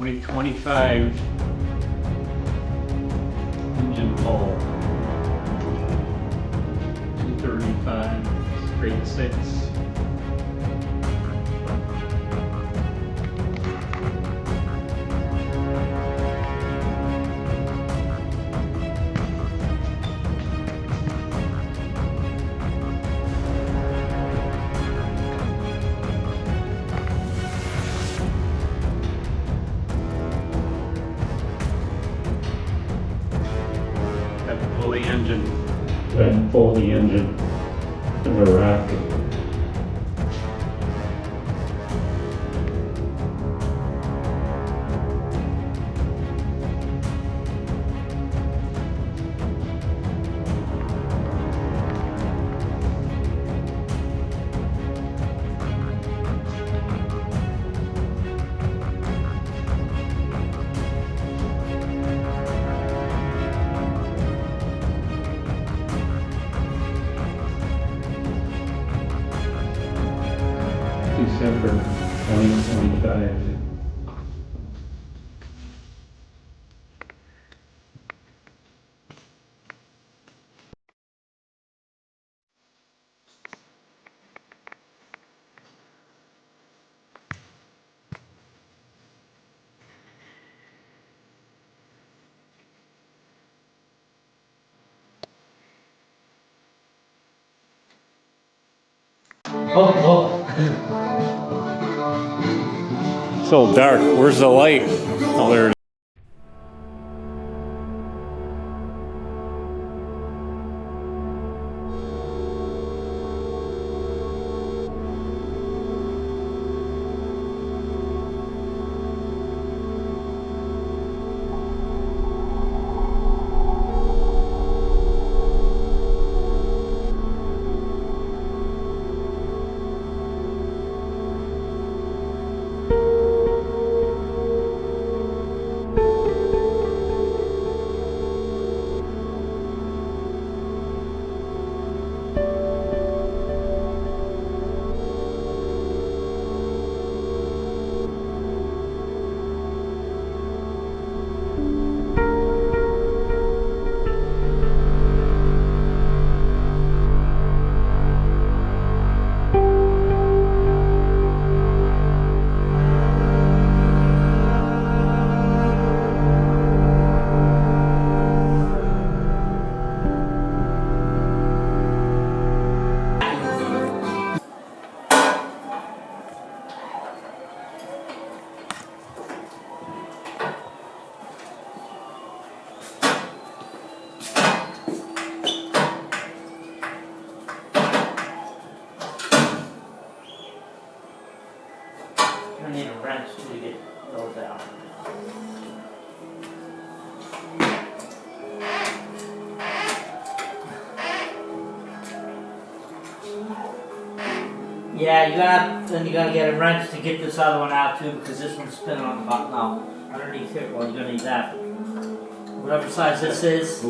2025 engine pull. 235 straight 6. Have to pull the engine, then pull the engine to the rack. December 2025. So dark. Where's the light? Oh, there it is. I need a wrench to get those out. Yeah, then you gotta get a wrench to get this other one out too, because this one's spinning on the bottom now. Underneath here, well, you're gonna need that. Whatever size this is.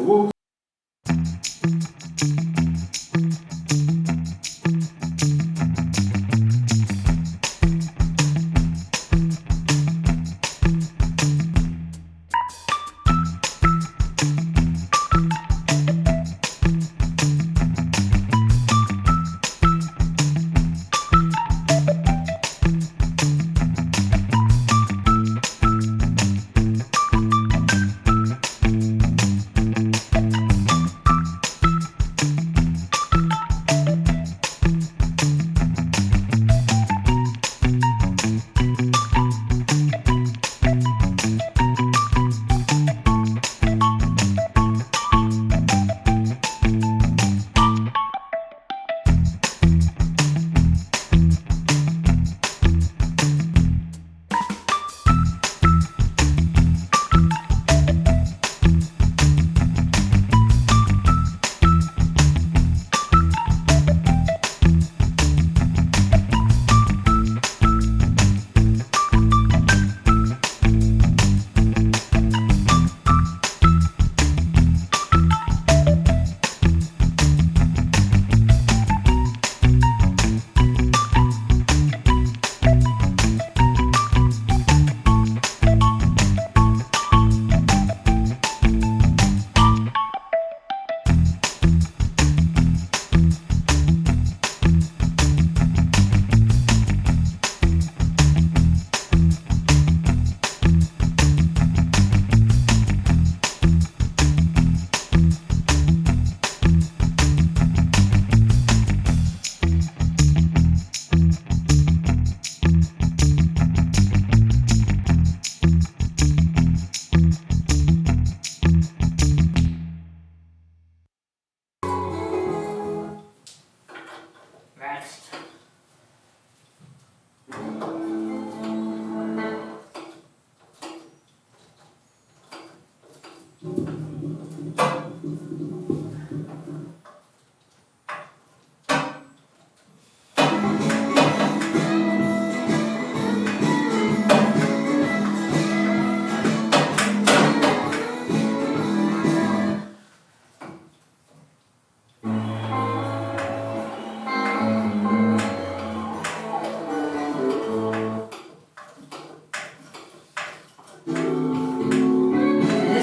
This is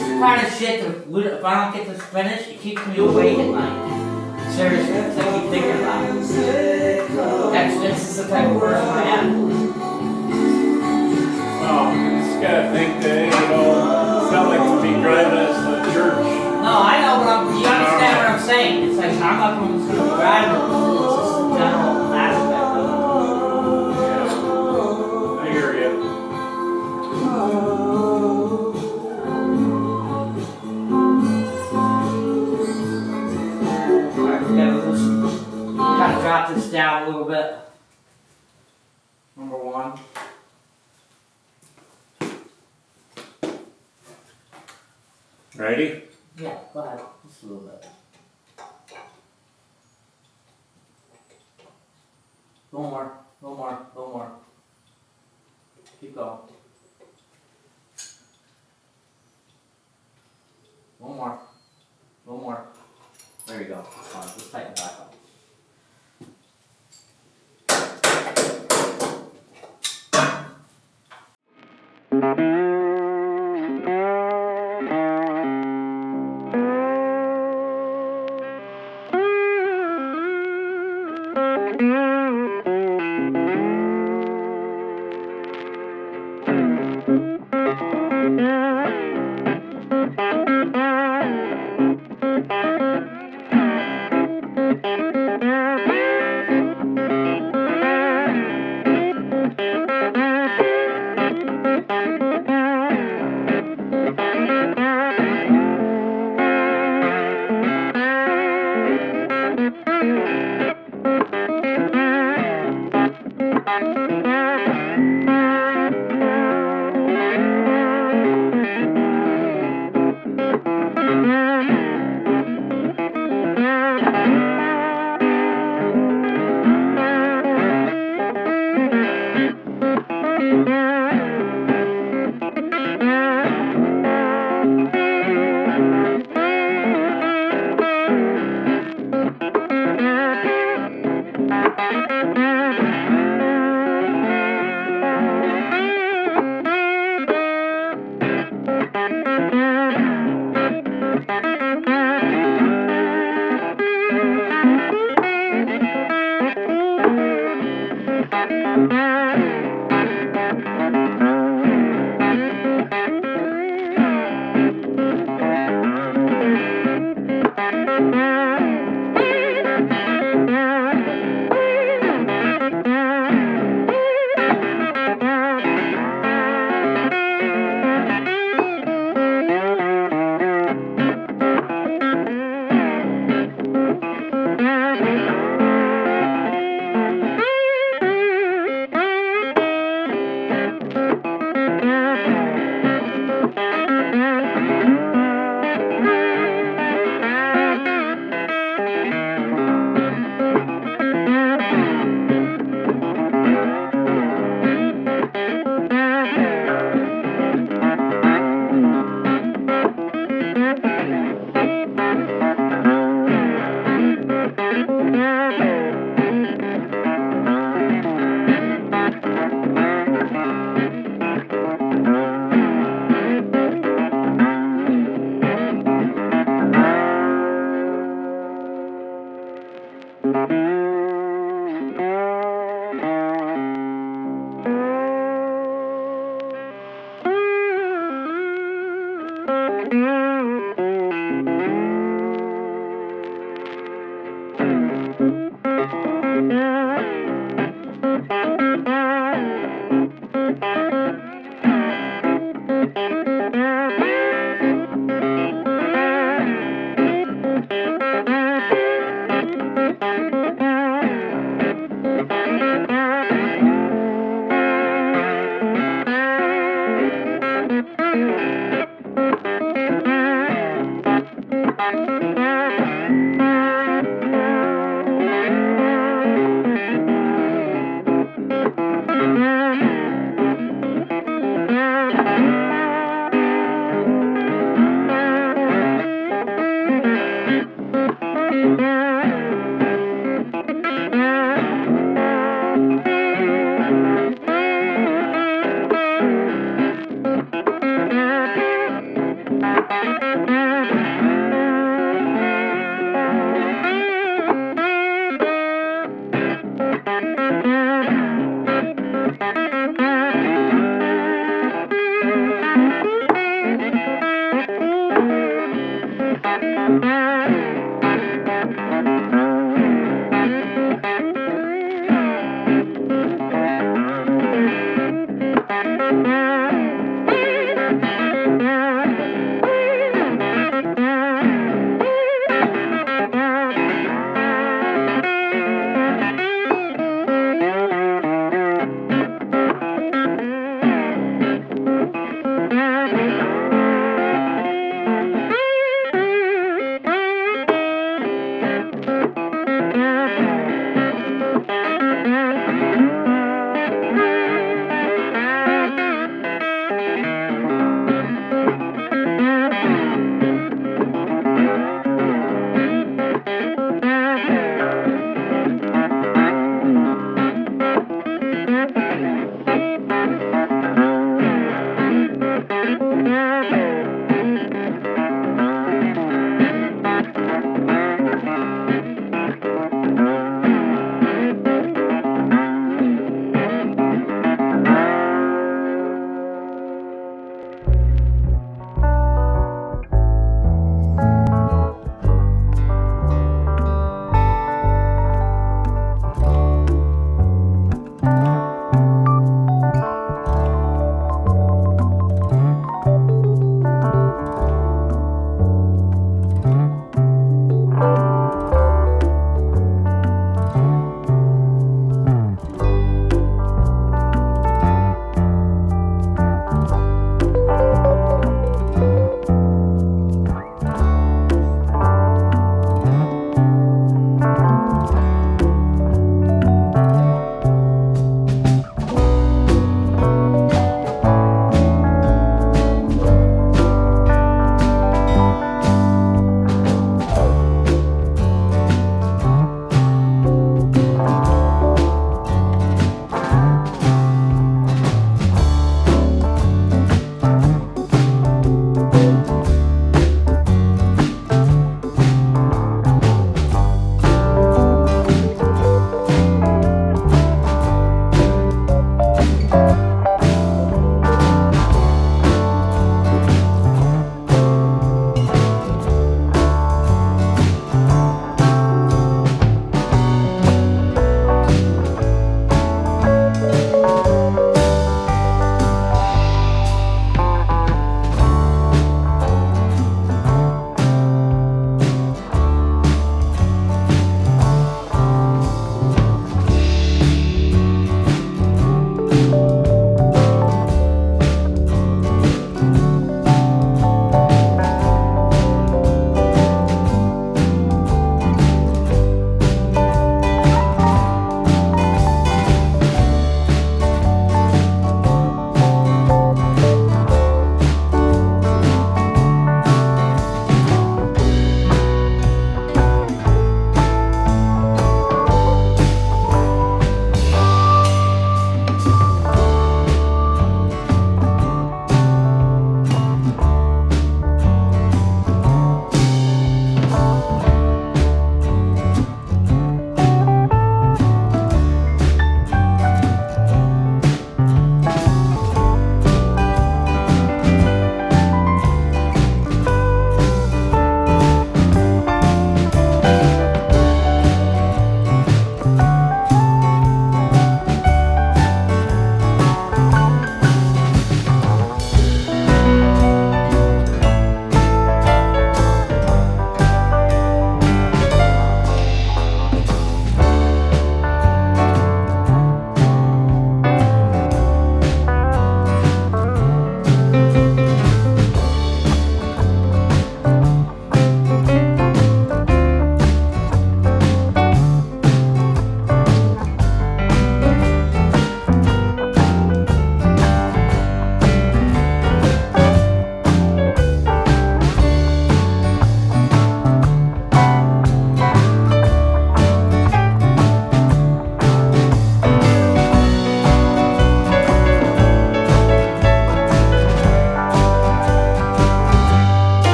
the kind of shit that if I don't get this finished, it keeps me awake at night. Seriously, it's like I keep thinking about it. This is the type of person I am. Oh, you just gotta think that, it's not like to be driving us to church. No, I know, but you understand what I'm saying. It's like I'm not going to drive it. It's just the general aspect of Yeah, I hear you. it. Alright, yeah, we'll just kind of drop this down a little bit. Number one. Ready? Yeah, go ahead. Just a little bit. A little more, a little more, a little more. Keep going. A little more, a little more. There you go. That's fine. Just tighten it back up.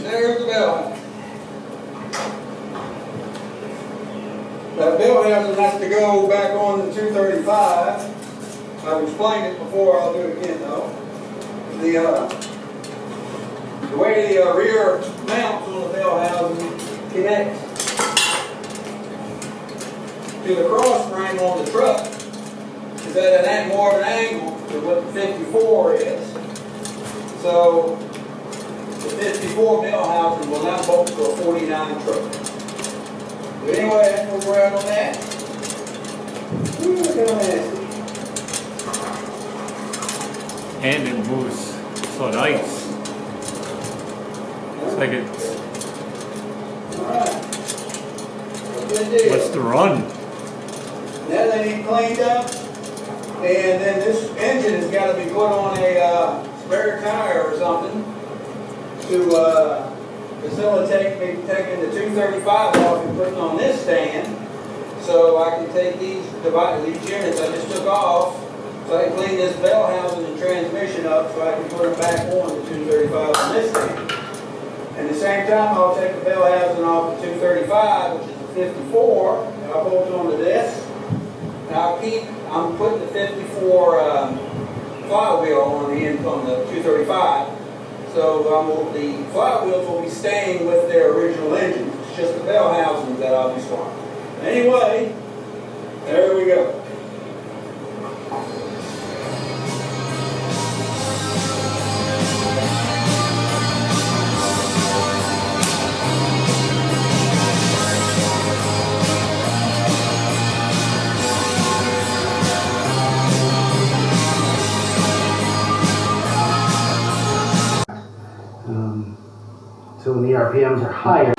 There's the bell. That bell housing has to go back on the 235. I've explained it before, I'll do it again though. The way the rear mounts on the bell housing connect to the cross frame on the truck is at an more of an angle to what the 54 is. So the 54 bell housing will not bolt to a 49 truck. But anyway, that's where we're at on that. Ooh, look how nasty. And it moves so nice. It's like it's, Alright. Good deal. what's the run? Now they need cleaned up, and then this engine has got to be put on a spare tire or something to facilitate me taking the 235 off and putting on this stand, so I can take these units I just took off, so I can clean this bell housing and transmission up, so I can put them back on the 235 on this stand. At the same time, I'll take the bell housing off the 235, which is the 54, and I'll bolt it onto this. Now I'm putting the 54 flywheel on the end on the 235. So the flywheels will be staying with their original engines. It's just the bell housings that I'll be swapping. Anyway, there we go. So when the RPMs are higher,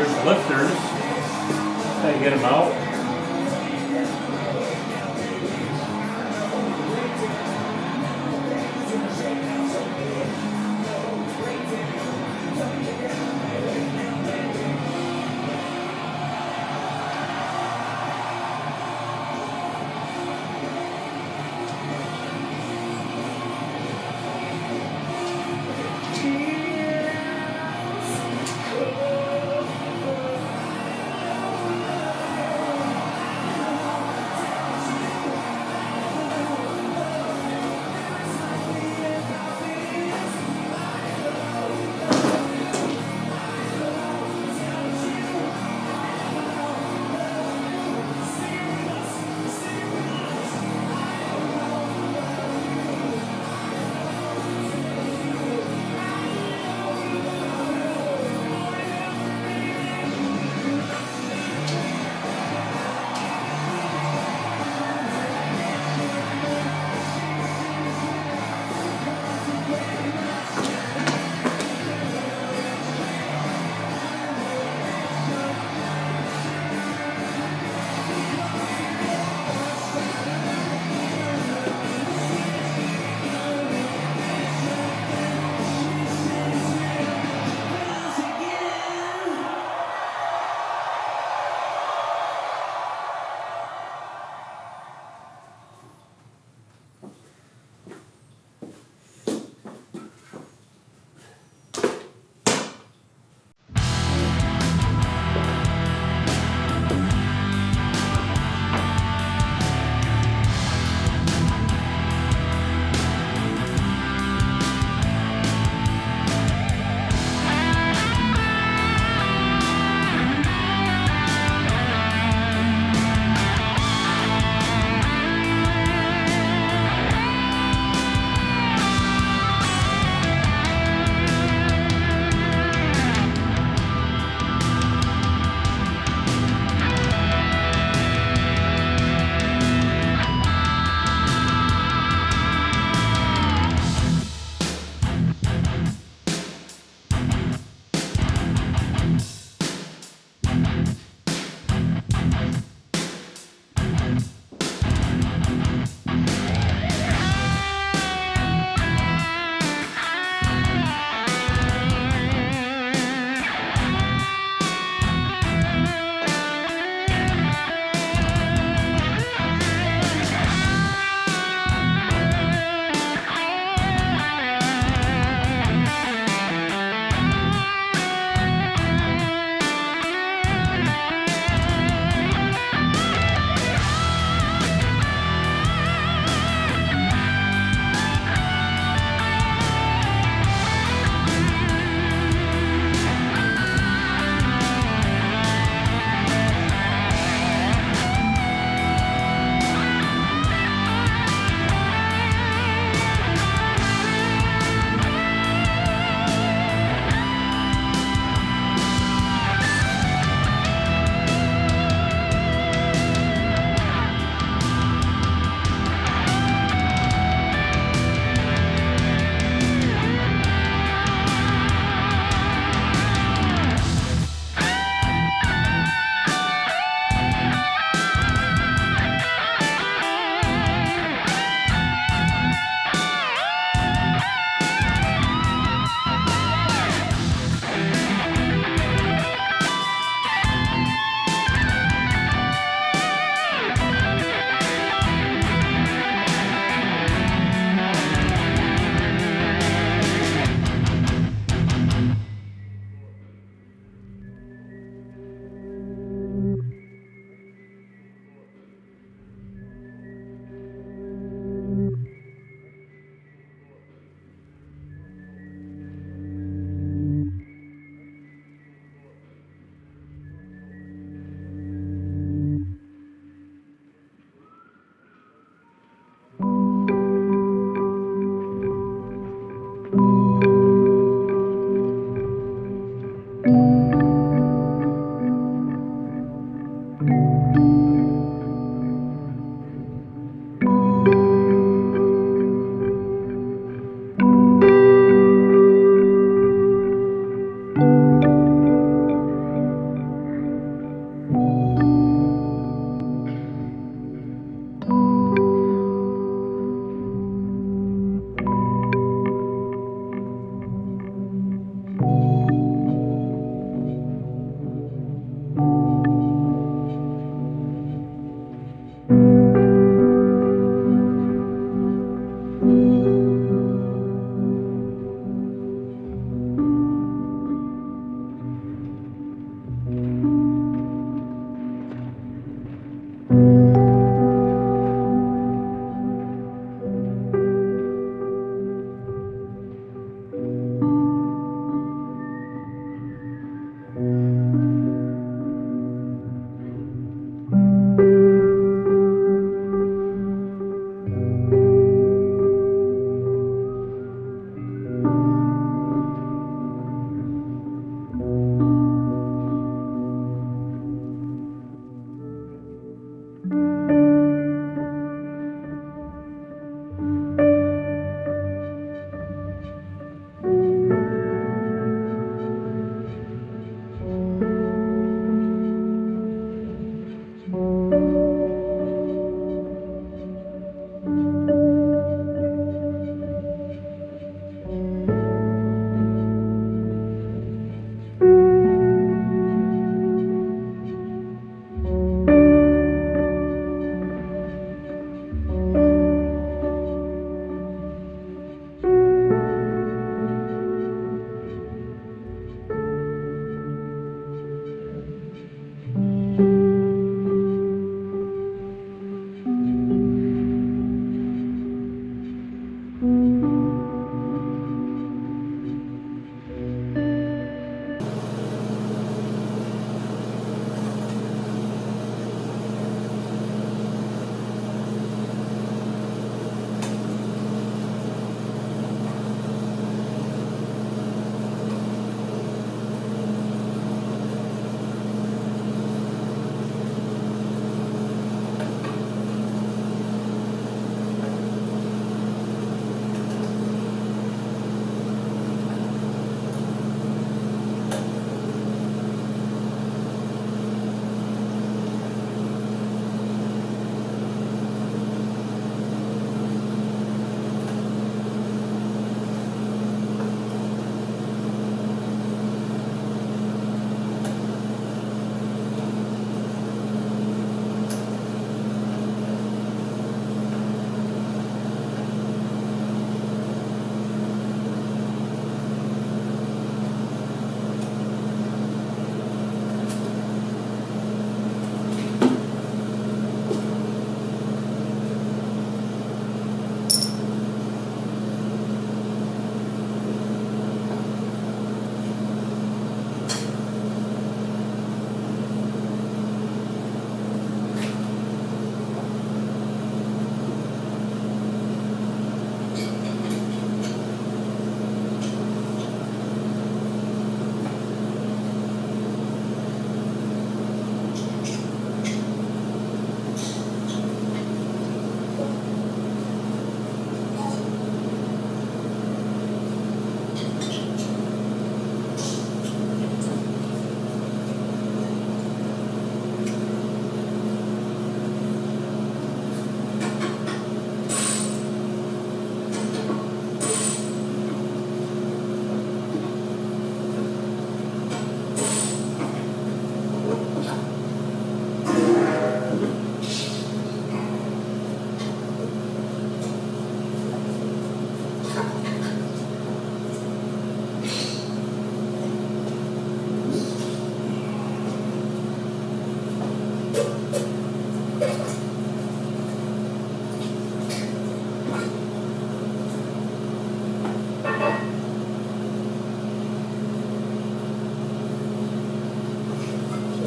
There's lifters. They get them out.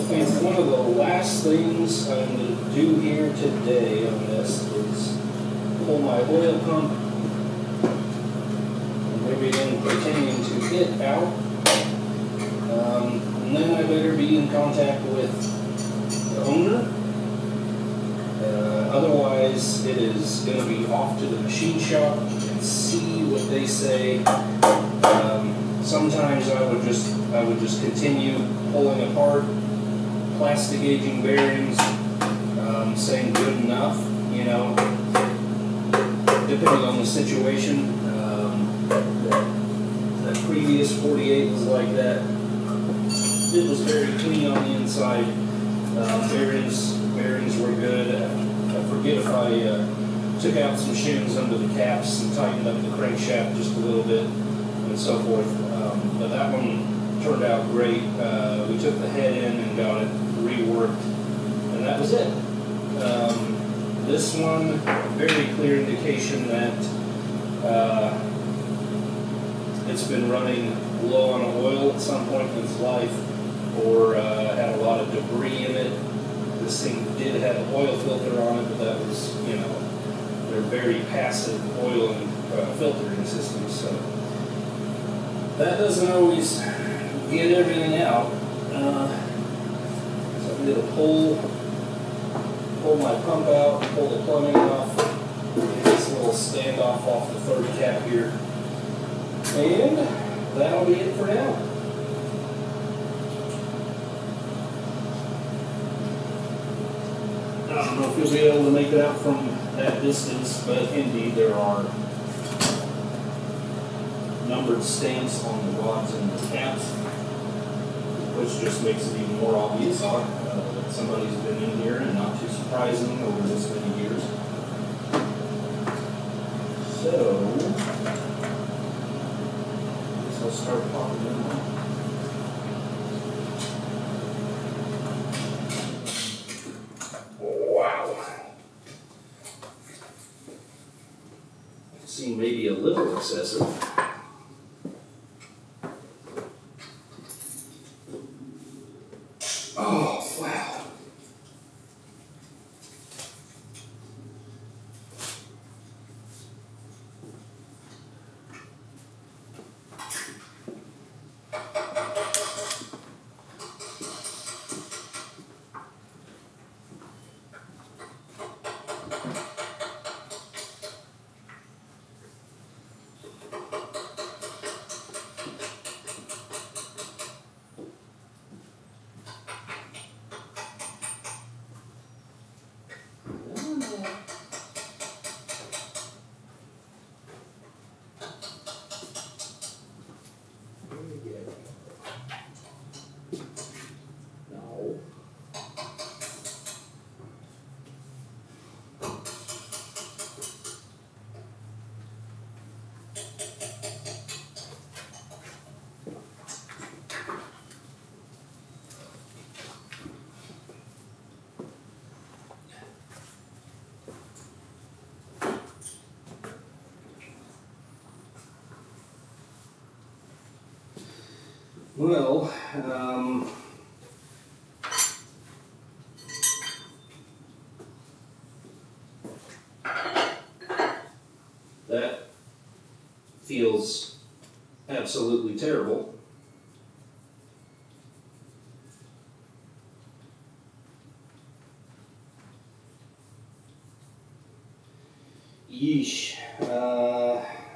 think one of the last things I'm going to do here today on this is pull my oil pump and everything pertaining to it out. And then I better be in contact with the owner. Otherwise, it is going to be off to the machine shop and see what they say. Sometimes I would just continue pulling apart, plastic gauging bearings, saying good enough, you know, depending on the situation. That previous 48 was like that. It was very clean on the inside. Bearings were good. I forget if I took out some shims under the caps and tightened up the crankshaft just a little bit and so forth. But that one turned out great. We took the head in and got it reworked, and that was it. This one, very clear indication that it's been running low on oil at some point in its life, or had a lot of debris in it. This thing did have an oil filter on it, but that was, you know, they're very passive oil and filtering systems, so that doesn't always get everything out. So I'm going to pull my pump out, pull the plumbing off, get this little standoff off the third cap here, and that'll be it for now. I don't know if you'll be able to make it out from that distance, but indeed there are numbered stamps on the rods and the caps, which just makes it even more obvious that somebody's been in here, and not too surprising over this many years. So, I guess I'll start popping them on. Seem maybe a little excessive. Oh, wow. No. Well, that feels absolutely terrible. Yeesh.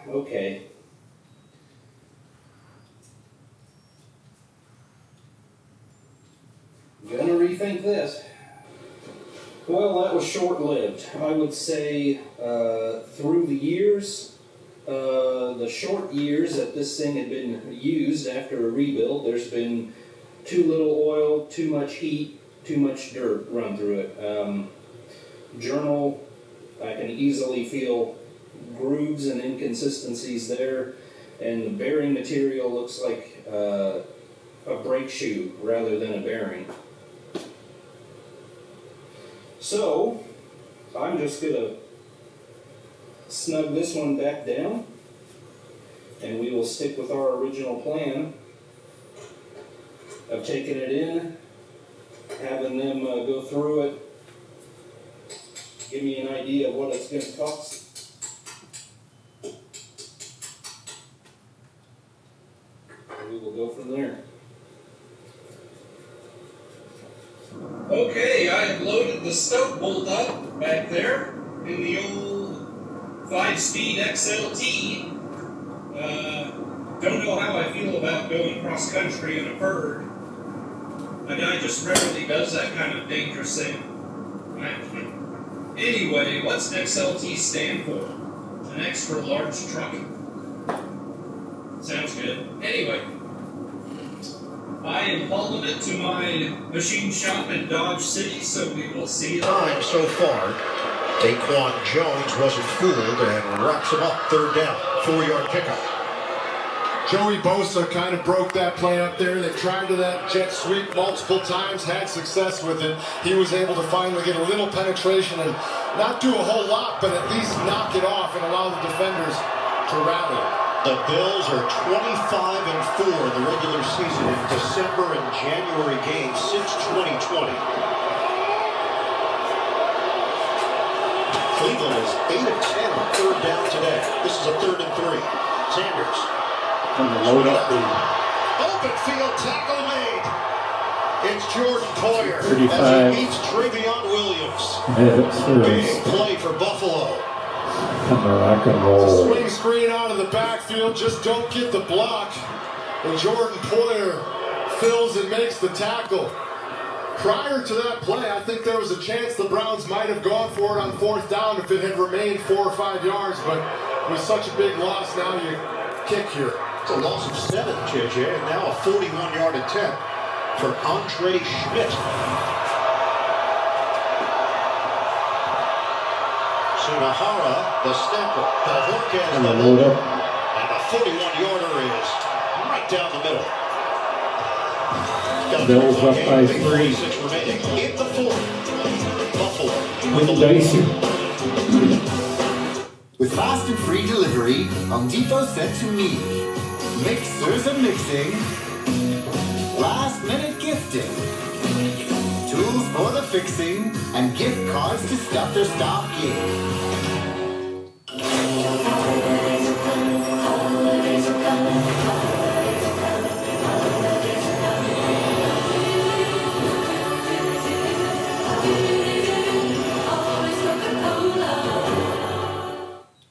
Okay. Gonna rethink this. Well, that was short-lived. I would say through the years, the short years that this thing had been used after a rebuild, there's been too little oil, too much heat, too much dirt run through it. Journal, I can easily feel grooves and inconsistencies there, and the bearing material looks like a brake shoe rather than a bearing. So, I'm just going to snug this one back down, and we will stick with our original plan of taking it in, having them go through it, give me an idea of what it's going to cost. We will go from there. Okay, I've loaded the stoke bolt up back there in the old 5-speed XLT. Don't know how I feel about going cross country in a bird. A guy just rarely does that kind of dangerous thing. Anyway, what's XLT stand for? An extra large truck. Sounds good. Anyway, I am hauling it to my machine shop in Dodge City, so we will see it. Time so far, Daquan Jones wasn't fooled and wraps him up 3rd down, 4-yard pickup. Joey Bosa kind of broke that play up there. They tried to that jet sweep multiple times, had success with it. He was able to finally get a little penetration and not do a whole lot, but at least knock it off and allow the defenders to rally. The Bills are 25-4 in the regular season in December and January games since 2020. Cleveland is 8 of 10 on 3rd down today. This is a 3rd and 3. Sanders. And the load up the Open field tackle made. It's Jordan Poyer 35. as he meets Travion Williams. Big play for Buffalo. and the rock and roll. Swing screen out of the backfield, just don't get the block. And Jordan Poyer fills and makes the tackle. Prior to that play, I think there was a chance the Browns might have gone for it on 4th down if it had remained 4 or 5 yards, but with such a big loss, now you kick here. It's a loss of 7, JJ, and now a 41-yard attempt from Andre Schmidt. Sunahara, the snapper, the hook And as the the load up. and a 41-yarder is right down the middle. Bills up by 3. 3:46 remaining in the 4th. Buffalo with the With lead. Dicey. With fast and free delivery, Home Depot said to me, mixers are mixing, last minute gifting, tools for the fixing, and gift cards to stuff their stocking.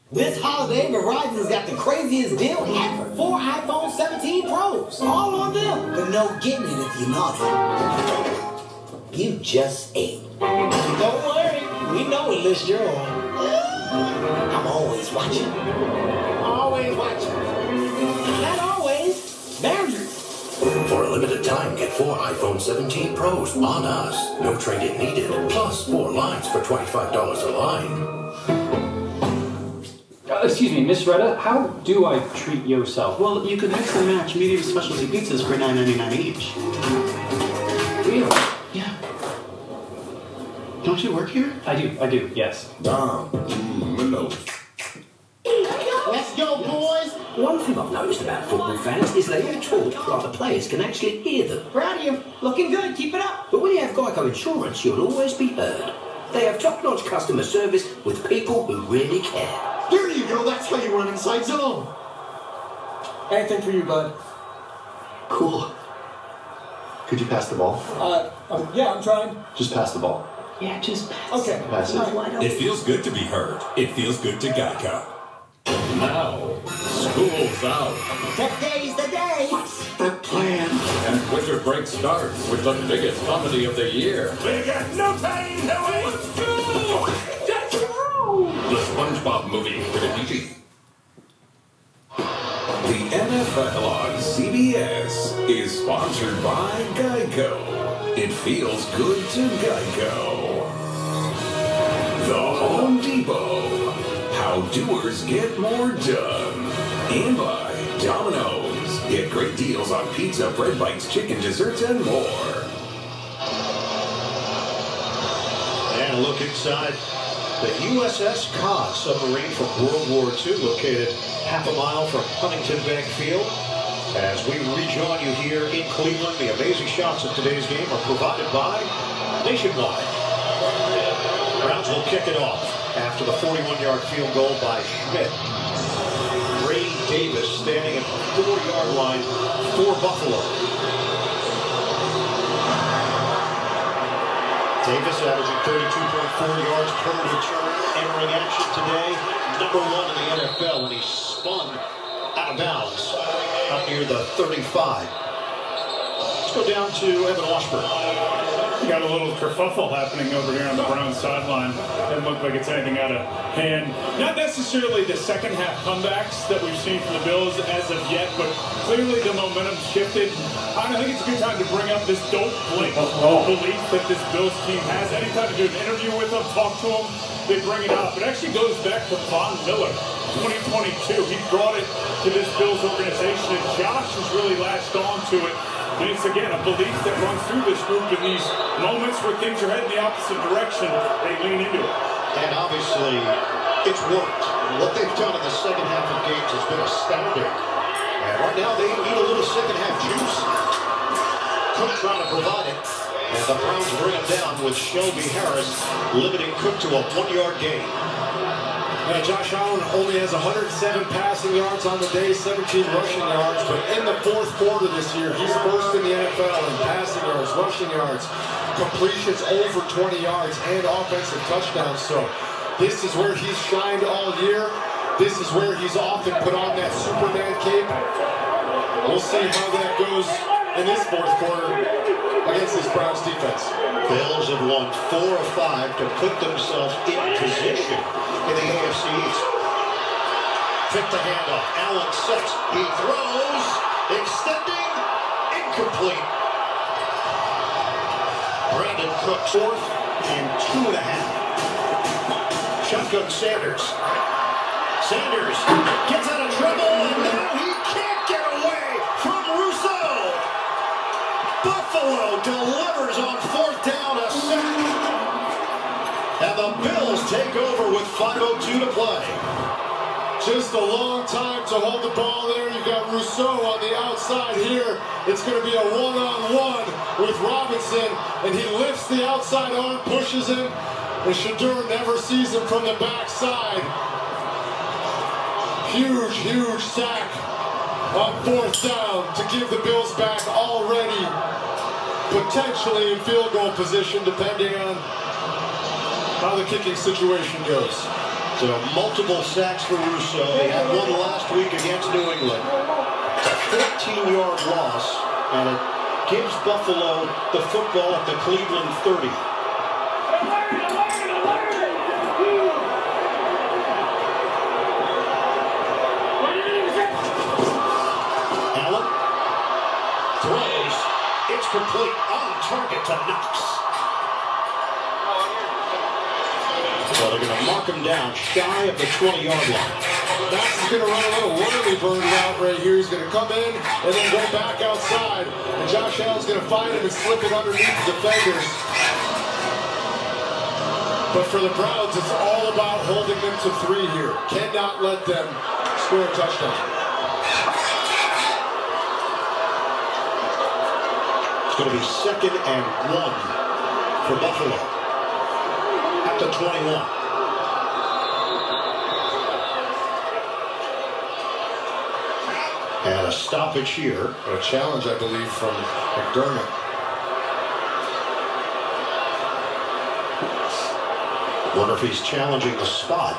This holiday, Verizon's got the craziest deal ever. 4 iPhone 17 Pros, all on them. But no getting it if you're not. You just ate. Don't worry, we know what list you're on. I'm always watching. Always watching. Not always. Boundaries. For a limited time, get 4 iPhone 17 Pros on us. No trade-in needed, plus 4 lines for $25 a line. Excuse me, Miss Retta, how do I treat yourself? Well, you could mix and match medium specialty pizzas for $9.99 each. Really? Yeah. Don't you work here? I do, yes. Dom, no. Let's go, boys. One thing I've noticed about football fans is they all talk like the players can actually hear them. Proud of you. Looking good. Keep it up. But when you have Geico Insurance, you'll always be heard. They have top-notch customer service with people who really care. There you go, that's how you run inside zone. Anything for you, bud. Cool. Could you pass the ball? Yeah, I'm trying. Just pass the ball. Yeah, just pass. Okay. Pass it. It feels good to be heard. It feels good to Geico. Now, school's out. Today's the day. The plan. And winter break starts with the biggest comedy of the year. We got no time to waste. The SpongeBob movie with a PG. The NFL on CBS is sponsored by Geico. It feels good to Geico. The Home Depot. How doers get more done. And by Domino's. Get great deals on pizza, bread bites, chicken, desserts, and more. And a look inside the USS Cod submarine from World War II, located half a mile from Huntington Bank Field. As we rejoin you here in Cleveland, the amazing shots of today's game are provided by Nationwide. Browns will kick it off after the 41-yard field goal by Schmidt. Brady Davis standing at the 4-yard line for Buffalo. Davis averaging 32.4 yards per return, entering action today. Number 1 in the NFL when he spun out of bounds up near the 35. Let's go down to Evan Washburn. Got a little kerfuffle happening over here on the Browns sideline. Doesn't look like it's anything out of hand. Not necessarily the second half comebacks that we've seen from the Bills as of yet, but clearly the momentum shifted. I think it's a good time to bring up this don't blink belief that this Bills team has. Anytime you do an interview with them, talk to them, they bring it up. It actually goes back to Von Miller, 2022. He brought it to this Bills organization, and Josh has really latched on to it. And it's, again, a belief that runs through this group in these moments where things are heading the opposite direction. They lean into it. And obviously, it's worked. What they've done in the second half of games has been astounding. And right now, they need a little second half juice. Cook trying to provide it. And the Browns bring him down with Shelby Harris, limiting Cook to a 1-yard gain. Now, Josh Allen only has 107 passing yards on the day, 17 rushing yards, but in the fourth quarter this year, he's first in the NFL in passing yards, rushing yards, completions over 20 yards, and offensive touchdowns. So this is where he's shined all year. This is where he's often put on that Superman cape. We'll see how that goes in this fourth quarter against this Browns defense. Bills have won 4 of 5 to put themselves in position in the AFC East. Pick the handoff. Allen sets. He throws. Extending. Incomplete. Brandon Cook, 4th and 2.5. Shotgun Sanders. Sanders gets out of trouble, and now he can't get away from Rousseau. Buffalo delivers on 4th down, a sack. And the Bills take over with 5:02 to play. Just a long time to hold the ball there. You've got Rousseau on the outside here. It's going to be a one-on-one with Robinson, and he lifts the outside arm, pushes him, and Shedeur never sees him from the backside. Huge, huge sack on 4th down to give the Bills back already, potentially in field goal position, depending on how the kicking situation goes. So multiple sacks for Rousseau. They had one last week against New England. It's a 14-yard loss, and it gives Buffalo the football at the Cleveland 30. Allen throws. It's complete, on target to Knox. So they're going to mark him down shy of the 20-yard line. Knox is going to run a little whirly-bird route right here. He's going to come in and then go back outside. And Josh Allen's going to find him and slip it underneath the defenders. But for the Browns, it's all about holding them to 3 here. Cannot let them score a touchdown. It's going to be 2nd and 1 for Buffalo at the 21. And a stoppage here. A challenge, I believe, from McDermott. Wonder if he's challenging the spot.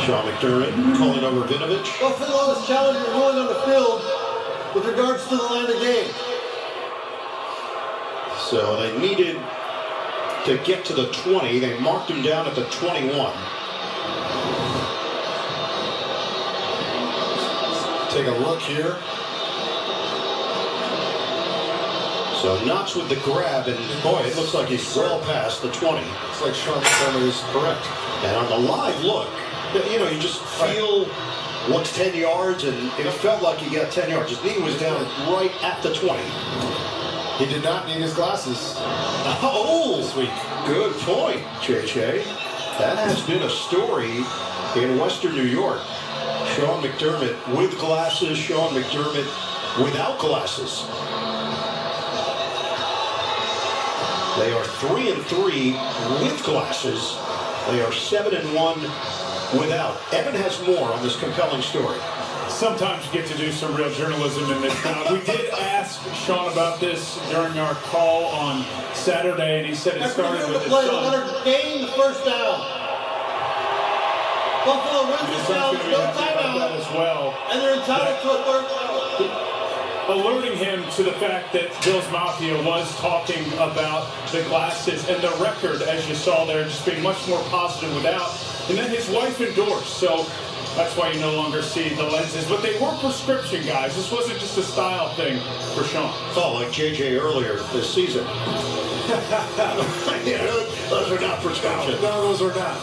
Sean McDermott calling over Vinovich. Buffalo is challenging the ruling on the field with regards to the line of game. So they needed to get to the 20. They marked him down at the 21. Take a look here. So Knox with the grab, and boy, it looks like he's well past the 20. Looks like Sean McDermott is correct. And on the live look, you know, you just feel what's 10 yards, and it felt like he got 10 yards. His knee was down right at the 20. He did not need his glasses. Oh, this week. Good point, JJ. That has been a story in Western New York. Sean McDermott with glasses, Sean McDermott without glasses. They are 3-3 with glasses. They are 7-1 without. Evan has more on this compelling story. Sometimes you get to do some real journalism in this town. We did ask Sean about this during our call on Saturday, and he said it started with his son. Let her gain the first down. Buffalo wins this down, no timeout, as well. And they're entitled to a third down. Alerting him to the fact that Bills Mafia was talking about the glasses and the record, as you saw there, just being much more positive without. And then his wife endorsed, so that's why you no longer see the lenses. But they were prescription, guys. This wasn't just a style thing for Sean. Oh, like JJ earlier this season. Yeah, those are not prescription. No, those are not.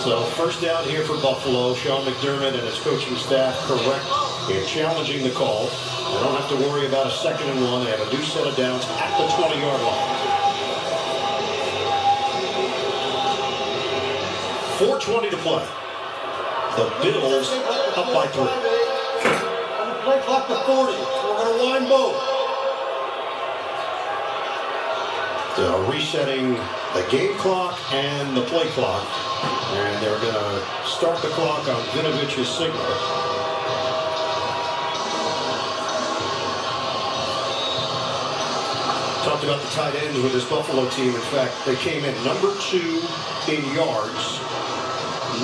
So first down here for Buffalo. Sean McDermott and his coaching staff correct in challenging the call. They don't have to worry about a 2nd and 1. They have a new set of downs at the 20-yard line. 4:20 to play. The Bills up by 3. On the play clock to 40. We're going to wind both. So resetting the game clock and the play clock. And they're going to start the clock on Vinovich's signal. Talked about the tight ends with this Buffalo team. In fact, they came in number 2 in yards,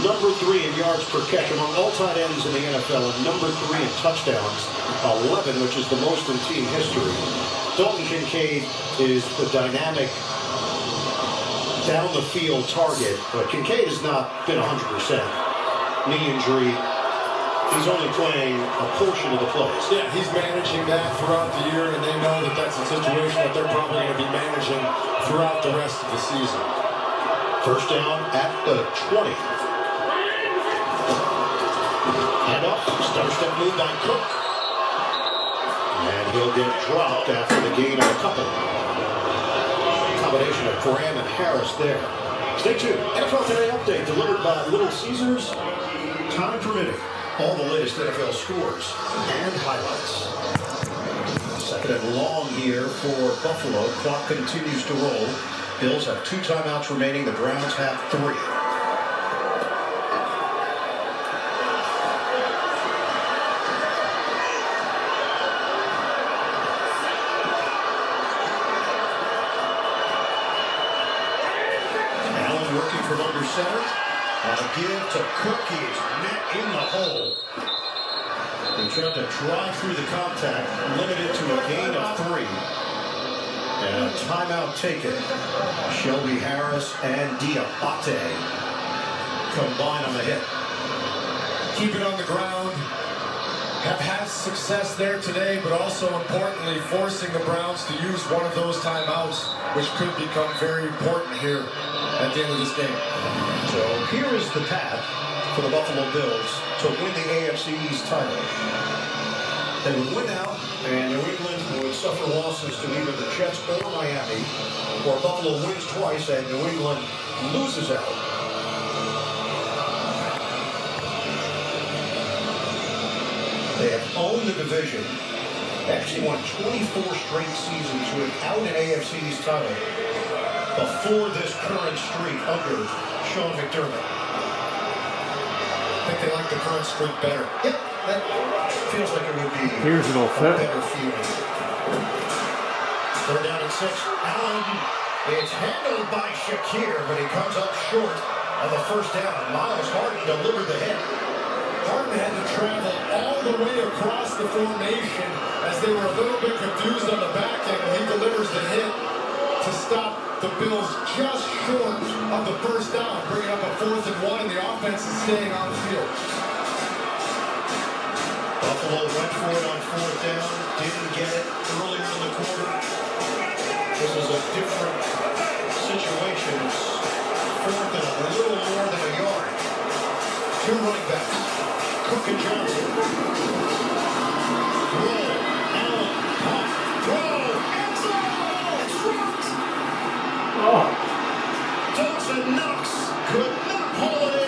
number 3 in yards per catch among all tight ends in the NFL, and number 3 in touchdowns, 11, which is the most in team history. Dalton Kincaid is the dynamic down the field target, but Kincaid has not been 100%. Knee injury. He's only playing a portion of the plays. Yeah, he's managing that throughout the year, and they know that that's a situation that they're probably going to be managing throughout the rest of the season. First down at the 20. And up, stutter step move by Cook. And he'll get dropped after the gain of a couple. Combination of Graham and Harris there. Stay tuned. NFL Today update delivered by Little Caesars. Time permitting. All the latest NFL scores and highlights. 2nd and long here for Buffalo. Clock continues to roll. Bills have 2 timeouts remaining. The Browns have 3. Allen working from under center. On a give to Cook, he is net in the hole. They tried to drive through the contact, limited to a gain of 3. And a timeout taken. Shelby Harris and Diabate combine on the hit. Keep it on the ground. Have had success there today, but also importantly, forcing the Browns to use one of those timeouts, which could become very important here at the end of this game. So here is the path for the Buffalo Bills to win the AFC East title. They would win out, and New England would suffer losses to either the Jets or Miami, or Buffalo wins twice and New England loses out. They have owned the division. They actually won 24 straight seasons without an AFC East title before this current streak under Sean McDermott. I think they like the current streak better. Yep, that feels like it would be Here's an a fit. better feeling. 3rd down and 6. Allen, it's handled by Shakir, but he comes up short of the first down. Miles Harden delivered the hit. Harden had to travel all the way across the formation as they were a little bit confused on the back end. He delivers the hit to stop the Bills just short of the first down, bringing up a 4th and 1, and the offense is staying on the field. Buffalo went for it on 4th down, didn't get it earlier in the quarter. This is a different situation. It's 4th and a little more than a yard. 2 running backs, Cook and Johnson. Throw, Allen, pop, throw, end zone, it's dropped. Dawson Knox could not pull it in.